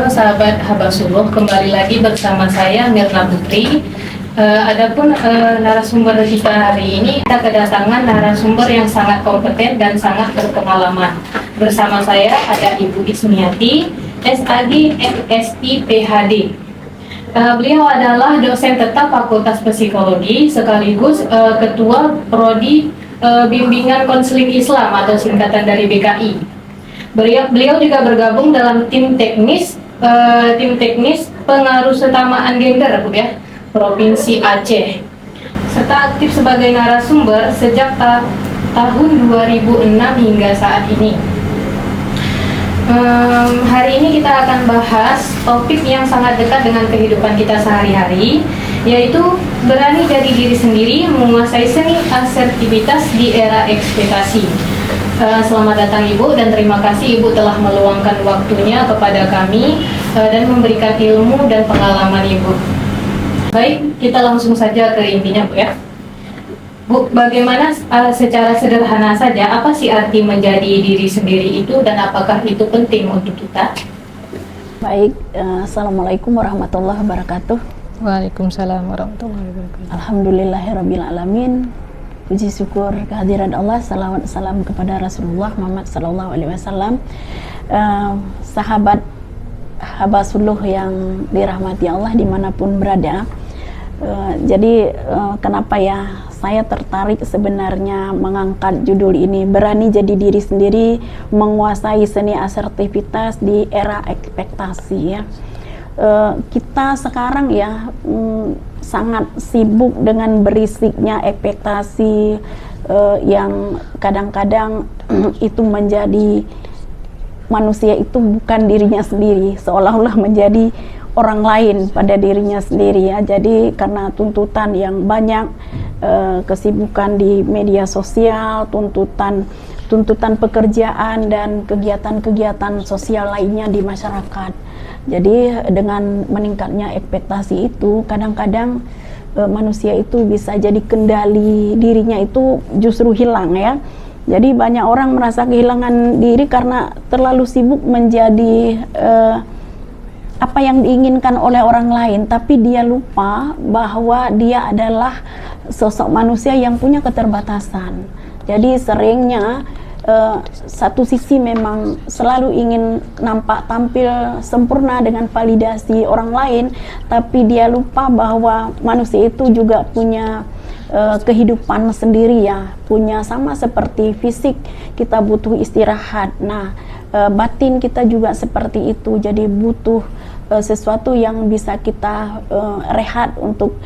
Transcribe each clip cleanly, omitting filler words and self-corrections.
Halo sahabat Habasuluh, kembali lagi bersama saya Mirna Putri. Adapun narasumber kita hari ini, kita kedatangan narasumber yang sangat kompeten dan sangat berpengalaman. Bersama saya ada Ibu Ismiati, SAG FSI PhD. Beliau adalah dosen tetap Fakultas Psikologi sekaligus Ketua Prodi Bimbingan Konseling Islam atau singkatan dari BKI. Beliau juga bergabung dalam tim teknis pengaruh setamaan gender, Bu ya, Provinsi Aceh. Serta aktif sebagai narasumber sejak tahun 2006 hingga saat ini. Hari ini kita akan bahas topik yang sangat dekat dengan kehidupan kita sehari-hari, yaitu berani jadi diri sendiri, menguasai seni asertivitas di era ekspektasi. Selamat datang Ibu dan terima kasih Ibu telah meluangkan waktunya kepada kami dan memberikan ilmu dan pengalaman Ibu. Baik, kita langsung saja ke intinya Bu ya. Bu, bagaimana secara sederhana saja apa sih arti menjadi diri sendiri itu dan apakah itu penting untuk kita? Baik, Assalamualaikum warahmatullahi wabarakatuh. Waalaikumsalam warahmatullahi wabarakatuh. Alhamdulillahirabbil alamin. Puji syukur kehadiran Allah, salawat salam kepada Rasulullah Muhammad sallallahu alaihi wasallam. Sahabat Habasuluh yang dirahmati Allah dimanapun berada. Jadi kenapa ya saya tertarik sebenarnya mengangkat judul ini, berani jadi diri sendiri, menguasai seni asertivitas di era ekspektasi ya. Kita sekarang ya sangat sibuk dengan berisiknya ekspektasi yang kadang-kadang itu menjadi manusia itu bukan dirinya sendiri, seolah-olah menjadi orang lain pada dirinya sendiri ya. Jadi karena tuntutan yang banyak, kesibukan di media sosial, tuntutan pekerjaan dan kegiatan-kegiatan sosial lainnya di masyarakat. Jadi dengan meningkatnya ekspektasi itu kadang-kadang manusia itu bisa jadi kendali dirinya itu justru hilang ya. Jadi banyak orang merasa kehilangan diri karena terlalu sibuk menjadi apa yang diinginkan oleh orang lain, tapi dia lupa bahwa dia adalah sosok manusia yang punya keterbatasan. Jadi seringnya satu sisi memang selalu ingin nampak tampil sempurna dengan validasi orang lain, tapi dia lupa bahwa manusia itu juga punya kehidupan sendiri ya, punya sama seperti fisik kita butuh istirahat. Nah, batin kita juga seperti itu, jadi butuh sesuatu yang bisa kita rehat untuk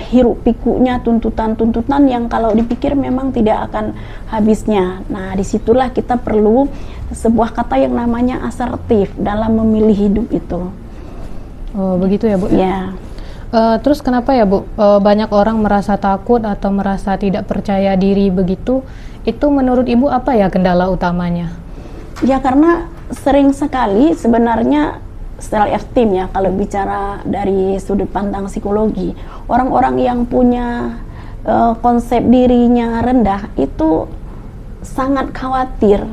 hiruk pikuknya tuntutan-tuntutan yang kalau dipikir memang tidak akan habisnya. Nah, disitulah kita perlu sebuah kata yang namanya asertif dalam memilih hidup itu. Oh, begitu ya Bu? Ya. Terus kenapa ya Bu, banyak orang merasa takut atau merasa tidak percaya diri begitu? Itu menurut Ibu apa ya kendala utamanya? Ya karena sering sekali sebenarnya self-esteem ya, kalau bicara dari sudut pandang psikologi, orang-orang yang punya konsep dirinya rendah itu sangat khawatir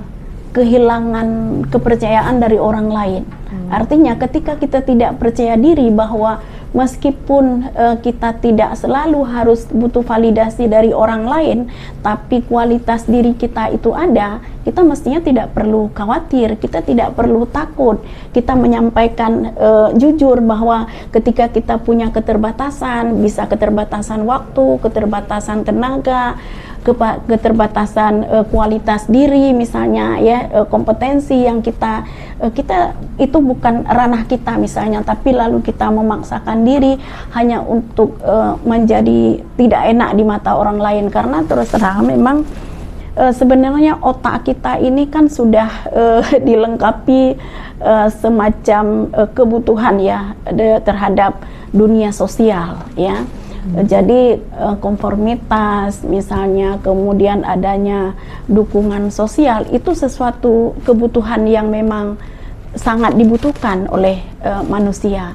kehilangan kepercayaan dari orang lain. Artinya ketika kita tidak percaya diri bahwa meskipun kita tidak selalu harus butuh validasi dari orang lain, tapi kualitas diri kita itu ada, kita mestinya tidak perlu khawatir, kita tidak perlu takut. Kita menyampaikan jujur bahwa ketika kita punya keterbatasan, bisa keterbatasan waktu, keterbatasan tenaga, keterbatasan kualitas diri misalnya ya, kompetensi yang kita itu bukan ranah kita misalnya, tapi lalu kita memaksakan diri hanya untuk menjadi tidak enak di mata orang lain. Karena terus terang memang sebenarnya otak kita ini kan sudah dilengkapi semacam kebutuhan ya terhadap dunia sosial ya. Jadi konformitas misalnya, kemudian adanya dukungan sosial, itu sesuatu kebutuhan yang memang sangat dibutuhkan oleh manusia.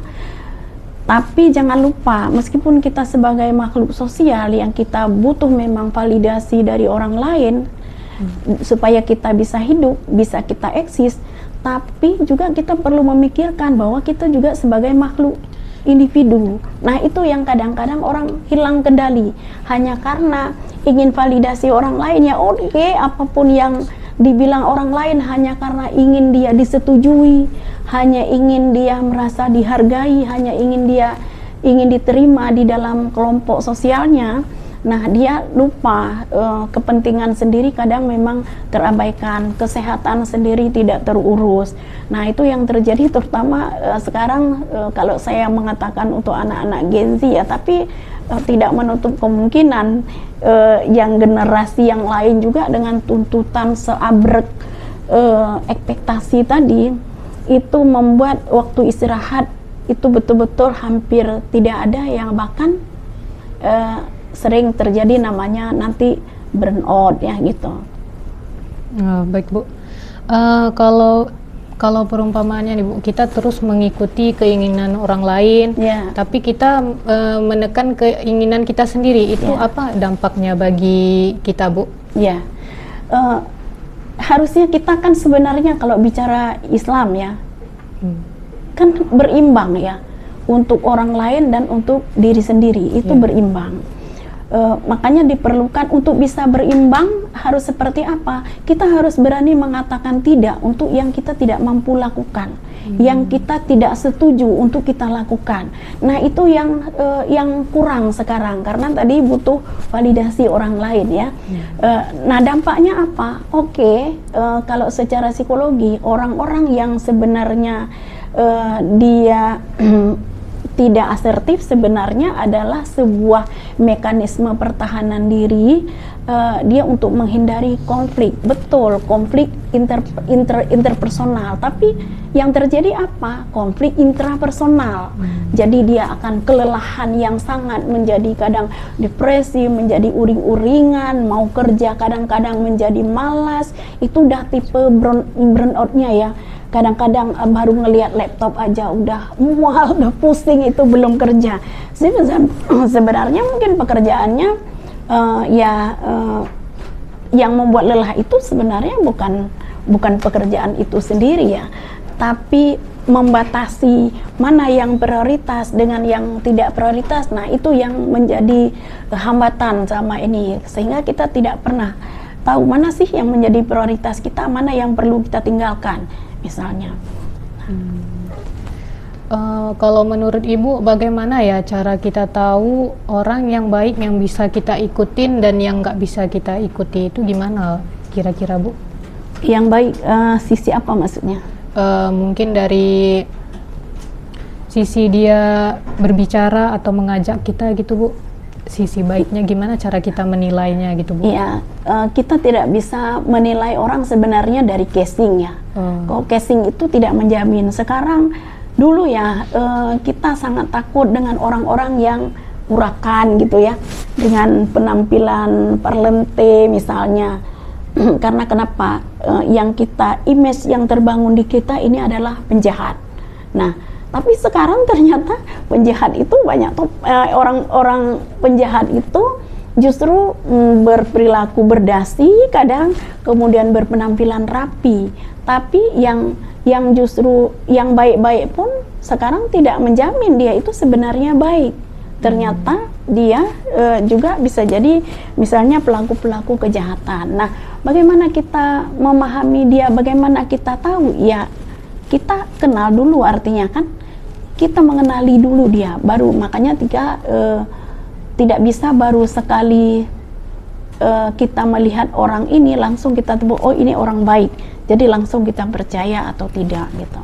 Tapi jangan lupa, meskipun kita sebagai makhluk sosial yang kita butuh memang validasi dari orang lain supaya kita bisa hidup, bisa kita eksis, tapi juga kita perlu memikirkan bahwa kita juga sebagai makhluk individu. Nah, itu yang kadang-kadang orang hilang kendali hanya karena ingin validasi orang lain. Ya oke, apapun yang dibilang orang lain hanya karena ingin dia disetujui, hanya ingin dia merasa dihargai, hanya ingin diterima di dalam kelompok sosialnya. Nah, dia lupa kepentingan sendiri kadang memang terabaikan, kesehatan sendiri tidak terurus. Nah, itu yang terjadi terutama sekarang kalau saya mengatakan untuk anak-anak Gen Z ya, tapi tidak menutup kemungkinan yang generasi yang lain juga dengan tuntutan seabrek ekspektasi tadi, itu membuat waktu istirahat itu betul-betul hampir tidak ada, yang bahkan sering terjadi namanya nanti burnout ya gitu. Baik Bu, kalau perumpamaannya nih Bu, kita terus mengikuti keinginan orang lain, tapi kita menekan keinginan kita sendiri, itu apa dampaknya bagi kita Bu? Ya, harusnya kita kan sebenarnya kalau bicara Islam ya, kan berimbang ya, untuk orang lain dan untuk diri sendiri itu berimbang. Makanya diperlukan untuk bisa berimbang harus seperti apa? Kita harus berani mengatakan tidak untuk yang kita tidak mampu lakukan, yang kita tidak setuju untuk kita lakukan. Nah, itu yang kurang sekarang karena tadi butuh validasi orang lain ya. Nah, dampaknya apa? Oke, kalau secara psikologi orang-orang yang sebenarnya dia tidak asertif sebenarnya adalah sebuah mekanisme pertahanan diri dia untuk menghindari konflik. Betul, konflik interpersonal, tapi yang terjadi apa? Konflik intrapersonal. Jadi dia akan kelelahan yang sangat, menjadi kadang depresi, menjadi uring-uringan, mau kerja kadang-kadang menjadi malas. Itu udah tipe burnout-nya ya. Kadang-kadang baru ngelihat laptop aja udah mual, udah pusing, itu belum kerja. Sebenarnya mungkin pekerjaannya yang membuat lelah itu sebenarnya bukan pekerjaan itu sendiri ya, tapi membatasi mana yang prioritas dengan yang tidak prioritas. Nah, itu yang menjadi hambatan sama ini, sehingga kita tidak pernah tahu mana sih yang menjadi prioritas kita, mana yang perlu kita tinggalkan misalnya. Kalau menurut Ibu bagaimana ya cara kita tahu orang yang baik yang bisa kita ikutin dan yang nggak bisa kita ikuti, itu gimana kira-kira Bu? Yang baik sisi apa maksudnya? Mungkin dari sisi dia berbicara atau mengajak kita gitu Bu, sisi baiknya gimana cara kita menilainya gitu Bu? Iya, kita tidak bisa menilai orang sebenarnya dari casing ya. Kalau casing itu tidak menjamin. Sekarang dulu ya kita sangat takut dengan orang-orang yang urakan gitu ya, dengan penampilan parlente misalnya. Karena kenapa? Yang kita image yang terbangun di kita ini adalah penjahat. Nah, tapi sekarang ternyata penjahat itu banyak orang-orang penjahat itu justru berperilaku berdasi, kadang kemudian berpenampilan rapi. Tapi yang justru yang baik-baik pun sekarang tidak menjamin dia itu sebenarnya baik. Ternyata dia juga bisa jadi misalnya pelaku-pelaku kejahatan. Nah, bagaimana kita memahami dia? Bagaimana kita tahu? Ya, kita kenal dulu, artinya kan kita mengenali dulu dia. Baru makanya tidak bisa baru sekali kita melihat orang ini langsung kita tahu oh ini orang baik. Jadi langsung kita percaya atau tidak gitu.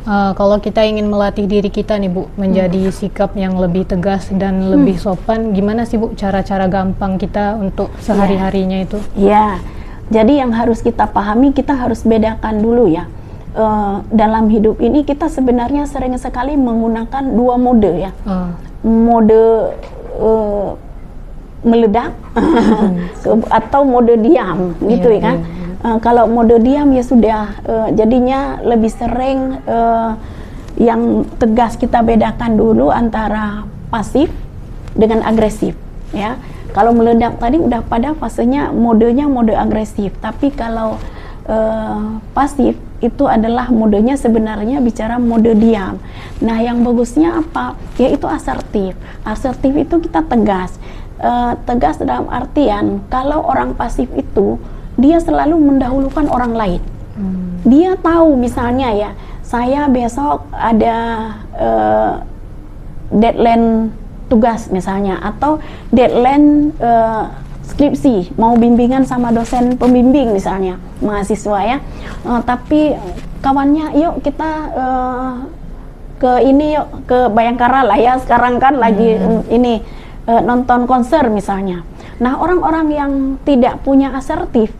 Kalau kita ingin melatih diri kita nih Bu, menjadi sikap yang lebih tegas dan lebih sopan, gimana sih Bu cara-cara gampang kita untuk sehari-harinya itu? Ya, jadi yang harus kita pahami, kita harus bedakan dulu ya. Dalam hidup ini kita sebenarnya sering sekali menggunakan dua mode ya. Mode meledak atau mode diam gitu ya kan. Kalau mode diam ya sudah, jadinya lebih sering yang tegas kita bedakan dulu antara pasif dengan agresif ya. Kalau meledak tadi udah pada fasenya modenya mode agresif, tapi kalau pasif itu adalah modenya sebenarnya bicara mode diam. Nah, yang bagusnya apa? Yaitu asertif. Asertif itu kita tegas. Tegas dalam artian kalau orang pasif itu dia selalu mendahulukan orang lain. Dia tahu misalnya ya, saya besok ada deadline tugas misalnya, atau deadline skripsi, mau bimbingan sama dosen pembimbing misalnya, mahasiswa ya, tapi kawannya yuk kita ke ini yuk, ke Bayangkara lah ya, sekarang kan lagi ini nonton konser misalnya. Nah, orang-orang yang tidak punya asertif,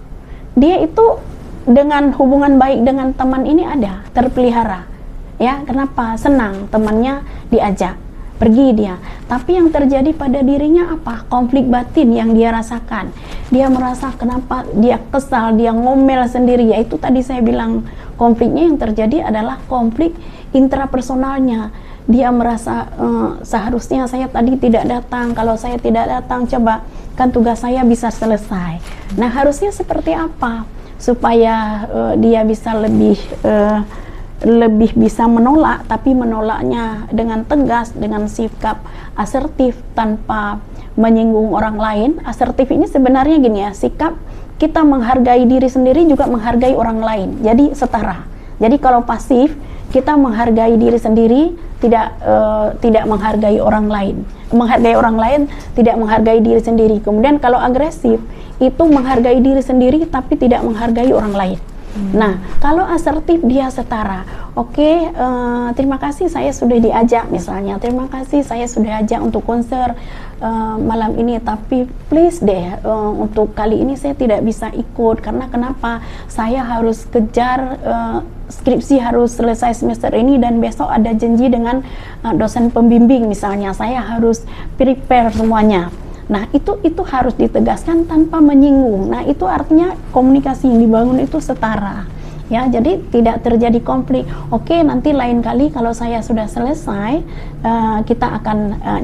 dia itu dengan hubungan baik dengan teman ini ada, terpelihara ya. Kenapa? Senang temannya diajak pergi dia, tapi yang terjadi pada dirinya apa? Konflik batin yang dia rasakan. Dia merasa kenapa dia kesal, dia ngomel sendiri. Yaitu tadi saya bilang, konfliknya yang terjadi adalah konflik intrapersonalnya. Dia merasa seharusnya saya tadi tidak datang, kalau saya tidak datang coba kan tugas saya bisa selesai. Nah, harusnya seperti apa supaya dia bisa lebih bisa menolak, tapi menolaknya dengan tegas, dengan sikap asertif tanpa menyinggung orang lain. Asertif ini sebenarnya gini ya, sikap kita menghargai diri sendiri juga menghargai orang lain, jadi setara. Jadi kalau pasif, kita menghargai diri sendiri, tidak menghargai orang lain, menghargai orang lain, tidak menghargai diri sendiri. Kemudian kalau agresif, itu menghargai diri sendiri tapi tidak menghargai orang lain. Nah, kalau asertif dia setara. Oke, terima kasih saya sudah diajak misalnya. Terima kasih saya sudah ajak untuk konser malam ini, tapi please deh untuk kali ini saya tidak bisa ikut karena kenapa? Saya harus kejar skripsi, harus selesai semester ini dan besok ada janji dengan dosen pembimbing misalnya. Saya harus prepare semuanya. Nah, itu harus ditegaskan tanpa menyinggung. Nah, itu artinya komunikasi yang dibangun itu setara. Ya, jadi tidak terjadi konflik. Oke, nanti lain kali kalau saya sudah selesai, kita akan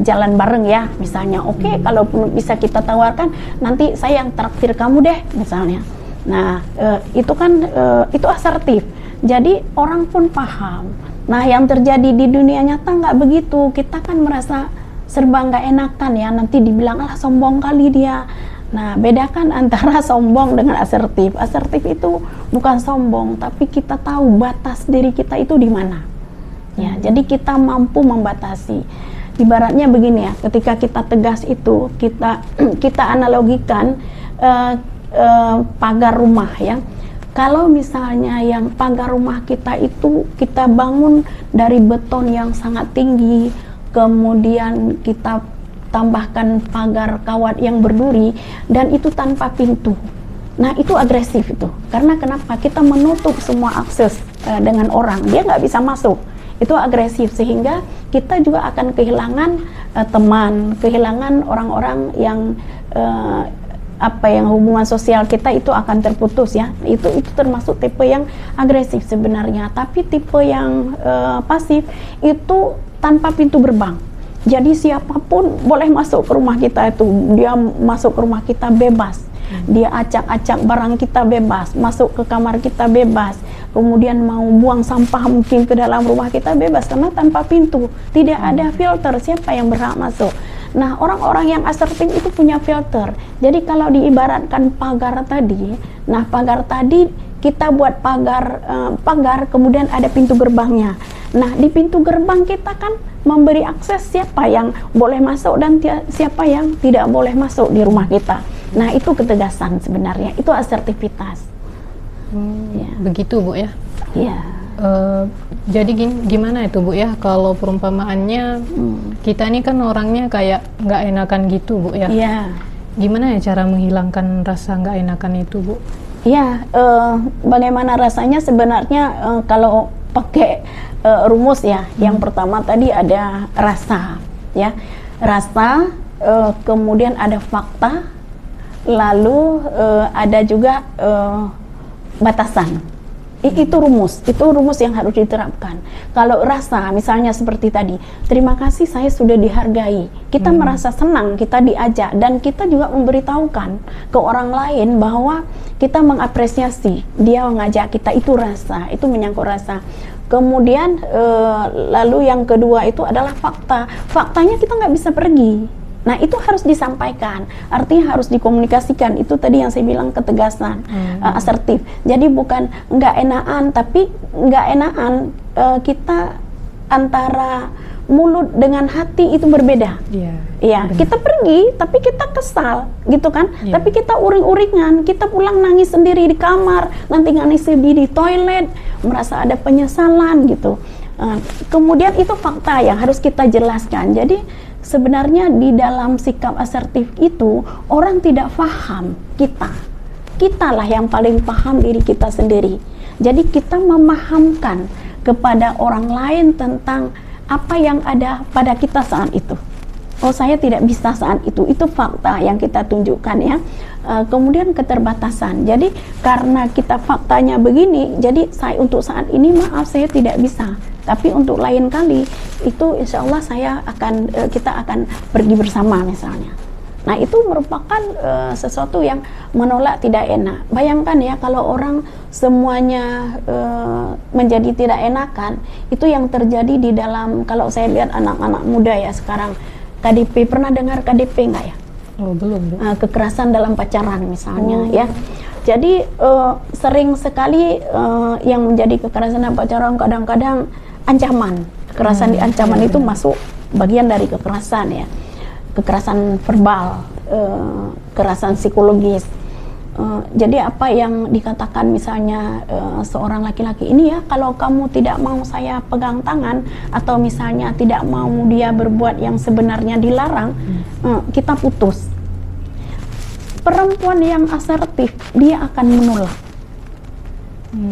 jalan bareng ya, misalnya. Oke, kalaupun bisa kita tawarkan, nanti saya yang traktir kamu deh, misalnya. Nah, itu kan itu asertif. Jadi orang pun paham. Nah, yang terjadi di dunia nyata nggak begitu. Kita kan merasa serba nggak enakan ya, nanti dibilang lah sombong kali dia. Nah, bedakan antara sombong dengan asertif. Asertif itu bukan sombong, tapi kita tahu batas diri kita itu di mana. Ya, jadi kita mampu membatasi. Ibaratnya begini ya, ketika kita tegas itu, kita analogikan pagar rumah ya. Kalau misalnya yang pagar rumah kita itu kita bangun dari beton yang sangat tinggi, kemudian kita tambahkan pagar kawat yang berduri dan itu tanpa pintu. Nah, itu agresif itu. Karena kenapa? Kita menutup semua akses dengan orang. Dia nggak bisa masuk. Itu agresif sehingga kita juga akan kehilangan teman, kehilangan orang-orang yang hubungan sosial kita itu akan terputus ya. Itu termasuk tipe yang agresif sebenarnya. Tapi tipe yang pasif itu tanpa pintu gerbang. Jadi siapapun boleh masuk ke rumah kita itu. Dia masuk ke rumah kita bebas. Dia acak-acak barang kita bebas. Masuk ke kamar kita bebas. Kemudian mau buang sampah mungkin ke dalam rumah kita bebas. Karena tanpa pintu. Tidak ada filter siapa yang berhak masuk. Nah, orang-orang yang asertif itu punya filter. Jadi kalau diibaratkan pagar tadi, nah pagar tadi kita buat pagar kemudian ada pintu gerbangnya. Nah, di pintu gerbang kita kan memberi akses siapa yang boleh masuk dan siapa yang tidak boleh masuk di rumah kita. Nah, itu ketegasan sebenarnya, itu asertivitas. Ya. Begitu Bu ya? Iya. Jadi gimana itu Bu ya, kalau perumpamaannya kita ini kan orangnya kayak nggak enakan gitu Bu ya? Iya. Gimana ya cara menghilangkan rasa nggak enakan itu Bu? Iya, bagaimana rasanya sebenarnya kalau pakai rumus ya. Yang pertama tadi ada rasa, ya, rasa, kemudian ada fakta, lalu ada juga batasan. Itu rumus yang harus diterapkan. Kalau rasa misalnya seperti tadi, terima kasih saya sudah dihargai, kita merasa senang, kita diajak, dan kita juga memberitahukan ke orang lain bahwa kita mengapresiasi dia mengajak kita, itu rasa, itu menyangkut rasa. Kemudian lalu yang kedua itu adalah fakta. Faktanya kita nggak bisa pergi. Nah, itu harus disampaikan, artinya harus dikomunikasikan. Itu tadi yang saya bilang ketegasan, asertif. Jadi bukan nggak enakan, tapi nggak enakan kita antara mulut dengan hati itu berbeda. Iya, kita pergi, tapi kita kesal, gitu kan? Tapi kita uring-uringan, kita pulang nangis sendiri di kamar, nanti nangis sendiri di toilet, merasa ada penyesalan, gitu. Kemudian itu fakta yang harus kita jelaskan. Jadi sebenarnya di dalam sikap asertif itu orang tidak paham kita lah yang paling paham diri kita sendiri. Jadi kita memahamkan kepada orang lain tentang apa yang ada pada kita saat itu. Oh, saya tidak bisa saat itu fakta yang kita tunjukkan ya. Kemudian keterbatasan. Jadi karena kita faktanya begini, jadi saya untuk saat ini maaf saya tidak bisa. Tapi untuk lain kali itu insya Allah kita akan pergi bersama misalnya. Nah, itu merupakan sesuatu yang menolak tidak enak. Bayangkan ya kalau orang semuanya menjadi tidak enakan, itu yang terjadi di dalam, kalau saya lihat anak-anak muda ya sekarang, KDP, pernah dengar KDP nggak ya? Oh, belum. Kekerasan dalam pacaran misalnya ya. Jadi sering sekali yang menjadi kekerasan dalam pacaran kadang-kadang ancaman. Kekerasan di ancaman itu masuk bagian dari kekerasan ya. Kekerasan verbal, kekerasan psikologis. Jadi apa yang dikatakan misalnya seorang laki-laki ini ya, kalau kamu tidak mau saya pegang tangan atau misalnya tidak mau dia berbuat yang sebenarnya dilarang, kita putus. Perempuan yang asertif dia akan menolak,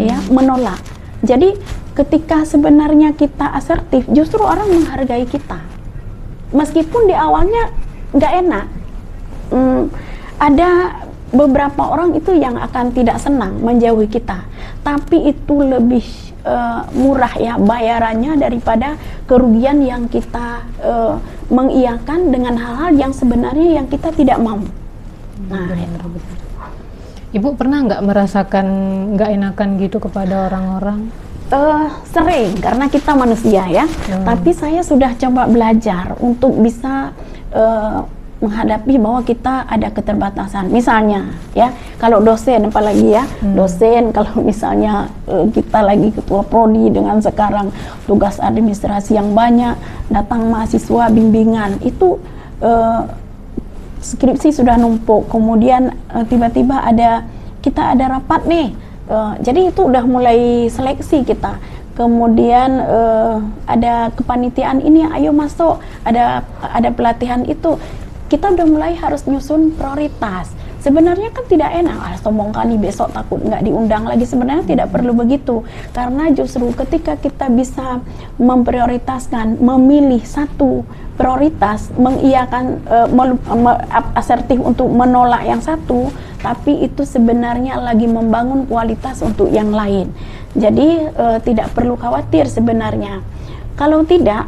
ya menolak. Jadi ketika sebenarnya kita asertif, justru orang menghargai kita. Meskipun di awalnya nggak enak, ada beberapa orang itu yang akan tidak senang menjauhi kita, tapi itu lebih murah ya bayarannya daripada kerugian yang kita mengiyakan dengan hal-hal yang sebenarnya yang kita tidak mau. Nah, Ibu pernah nggak merasakan nggak enakan gitu kepada orang-orang? Sering, karena kita manusia ya. Tapi saya sudah coba belajar untuk bisa menghadapi bahwa kita ada keterbatasan. Misalnya ya, kalau dosen apalagi ya, dosen kalau misalnya kita lagi ketua prodi dengan sekarang tugas administrasi yang banyak, datang mahasiswa bimbingan itu skripsi sudah numpuk, kemudian tiba-tiba kita ada rapat nih. Jadi itu udah mulai seleksi kita. Kemudian ada kepanitiaan ini, ayo masuk, ada pelatihan itu. Kita udah mulai harus nyusun prioritas. Sebenarnya kan tidak enak, sombong kali besok takut nggak diundang lagi. Sebenarnya tidak perlu begitu, karena justru ketika kita bisa memprioritaskan, memilih satu prioritas, mengiyakan, asertif untuk menolak yang satu, tapi itu sebenarnya lagi membangun kualitas untuk yang lain. Jadi tidak perlu khawatir sebenarnya. Kalau tidak,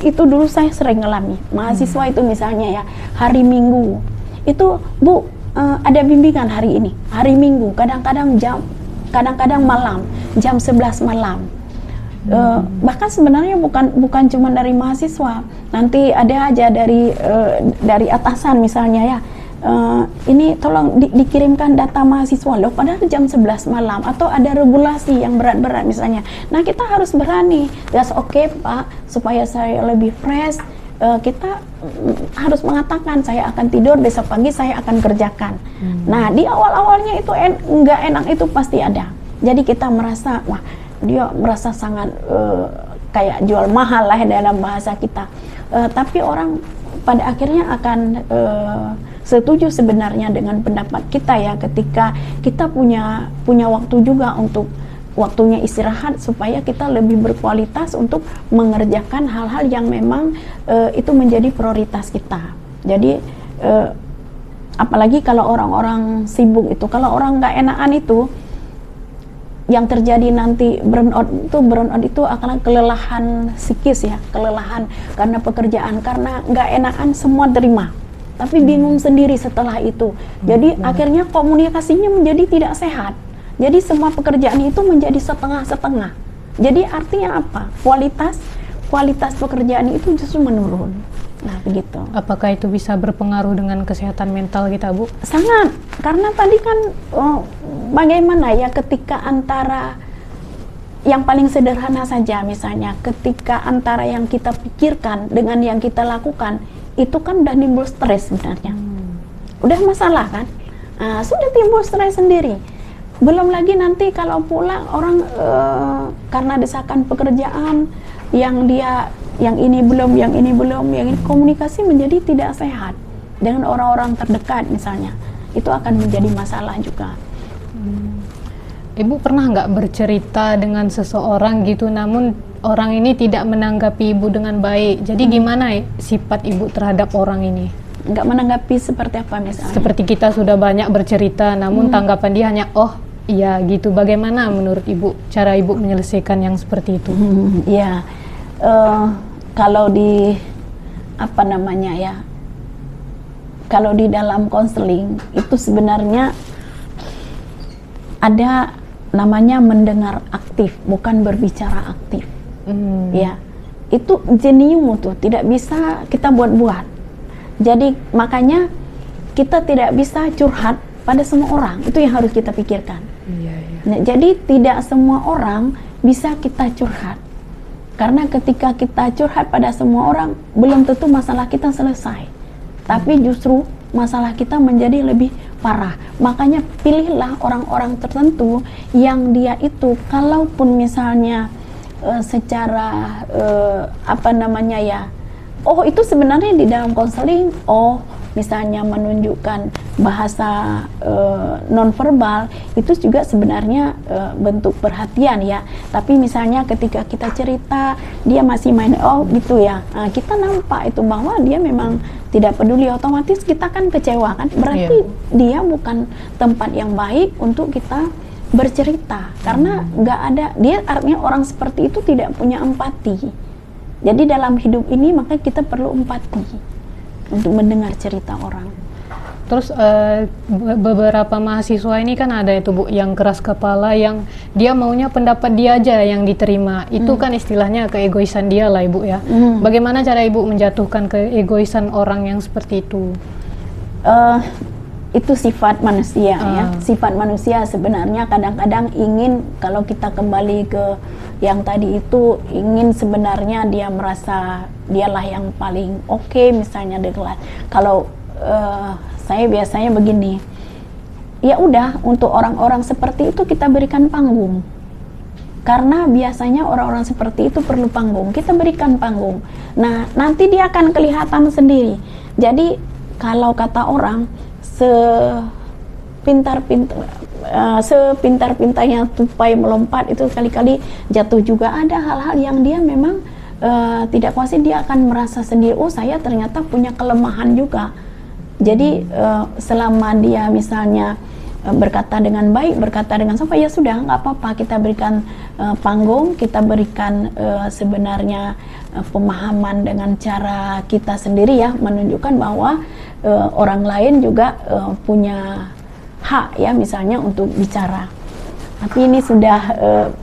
itu dulu saya sering ngalami. Mahasiswa itu misalnya ya, hari Minggu itu Bu ada bimbingan hari ini, hari Minggu, kadang-kadang malam, jam 11 malam. Bahkan sebenarnya bukan cuma dari mahasiswa, nanti ada aja dari atasan misalnya ya. Ini tolong dikirimkan data mahasiswa loh, padahal jam 11 malam, atau ada regulasi yang berat-berat misalnya. Nah, kita harus berani, that's okay Pak, supaya saya lebih fresh. Kita harus mengatakan saya akan tidur, besok pagi saya akan kerjakan. Nah, di awal-awalnya itu nggak enak, itu pasti ada. Jadi kita merasa, wah dia merasa sangat kayak jual mahal lah dalam bahasa kita. Tapi orang pada akhirnya akan setuju sebenarnya dengan pendapat kita ya, ketika kita punya waktu juga untuk waktunya istirahat, supaya kita lebih berkualitas untuk mengerjakan hal-hal yang memang itu menjadi prioritas kita. Jadi apalagi kalau orang-orang sibuk itu, kalau orang nggak enakan itu yang terjadi nanti burnout itu akan kelelahan psikis ya, kelelahan karena pekerjaan, karena nggak enakan semua terima, tapi bingung sendiri setelah itu. Jadi akhirnya komunikasinya menjadi tidak sehat. Jadi semua pekerjaan itu menjadi setengah-setengah. Jadi artinya apa? Kualitas pekerjaan itu justru menurun. Nah, begitu. Apakah itu bisa berpengaruh dengan kesehatan mental kita, Bu? Sangat, karena tadi kan bagaimana ya ketika antara yang paling sederhana saja, misalnya ketika antara yang kita pikirkan dengan yang kita lakukan, itu kan udah timbul stres sebenarnya. Udah masalah kan? Sudah timbul stres sendiri. Belum lagi nanti kalau pulang orang karena desakan pekerjaan, yang ini belum, yang ini komunikasi menjadi tidak sehat dengan orang-orang terdekat misalnya, itu akan menjadi masalah juga. Ibu pernah nggak bercerita dengan seseorang gitu, namun orang ini tidak menanggapi Ibu dengan baik, jadi gimana sifat Ibu terhadap orang ini? Nggak menanggapi seperti apa misalnya? Seperti kita sudah banyak bercerita, namun tanggapan dia hanya oh iya gitu. Bagaimana menurut Ibu cara Ibu menyelesaikan yang seperti itu? Ya, kalau di apa namanya ya, kalau di dalam konseling itu sebenarnya ada namanya mendengar aktif, bukan berbicara aktif. Ya, itu jenium tuh, tidak bisa kita buat-buat. Jadi makanya kita tidak bisa curhat pada semua orang, itu yang harus kita pikirkan. Nah, jadi tidak semua orang bisa kita curhat, karena ketika kita curhat pada semua orang belum tentu masalah kita selesai, tapi justru masalah kita menjadi lebih parah. Makanya pilihlah orang-orang tertentu yang dia itu kalaupun misalnya secara apa namanya ya, oh itu sebenarnya di dalam konseling, oh misalnya menunjukkan bahasa nonverbal, itu juga sebenarnya bentuk perhatian ya. Tapi misalnya ketika kita cerita dia masih main oh gitu ya, nah, kita nampak itu bahwa dia memang tidak peduli, otomatis kita kan kecewa kan, berarti dia bukan tempat yang baik untuk kita bercerita, karena nggak ada dia, artinya orang seperti itu tidak punya empati. Jadi dalam hidup ini maka kita perlu empati untuk mendengar cerita orang. Terus beberapa mahasiswa ini kan ada itu Bu yang keras kepala, yang dia maunya pendapat dia aja yang diterima. Itu kan istilahnya keegoisan dia lah Ibu ya. Bagaimana cara Ibu menjatuhkan keegoisan orang yang seperti itu? Itu sifat manusia ya. Sifat manusia sebenarnya kadang-kadang ingin, kalau kita kembali ke yang tadi itu, ingin sebenarnya dia merasa dialah yang paling oke, misalnya dengan kalau saya biasanya begini, ya udah, untuk orang-orang seperti itu kita berikan panggung, karena biasanya orang-orang seperti itu perlu panggung, kita berikan panggung. Nah nanti dia akan kelihatan sendiri. Jadi kalau kata orang, sepintar-pintarnya tupai melompat itu kali-kali jatuh juga. Ada hal-hal yang dia memang tidak kuasai, dia akan merasa sendiri, oh saya ternyata punya kelemahan juga. Jadi selama dia misalnya berkata dengan baik, berkata dengan sopan, ya sudah, nggak apa-apa, kita berikan panggung, kita berikan sebenarnya pemahaman dengan cara kita sendiri ya, menunjukkan bahwa orang lain juga punya hak ya, misalnya untuk bicara. Tapi ini sudah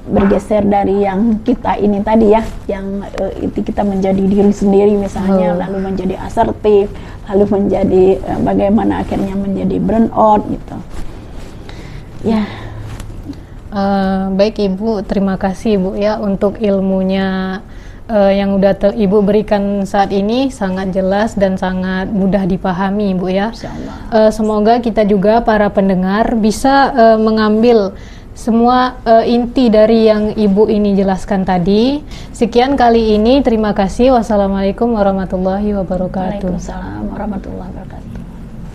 bergeser dari yang kita ini tadi ya, yang itu kita menjadi diri sendiri misalnya, lalu menjadi asertif, lalu menjadi bagaimana akhirnya menjadi burnout gitu. Ya. Baik Ibu, terima kasih Ibu ya untuk ilmunya yang udah Ibu berikan saat ini, sangat jelas dan sangat mudah dipahami Ibu ya. Insyaallah. Semoga kita juga para pendengar bisa mengambil semua inti dari yang Ibu ini jelaskan tadi. Sekian kali ini, terima kasih. Wassalamualaikum warahmatullahi wabarakatuh. Waalaikumsalam warahmatullahi wabarakatuh.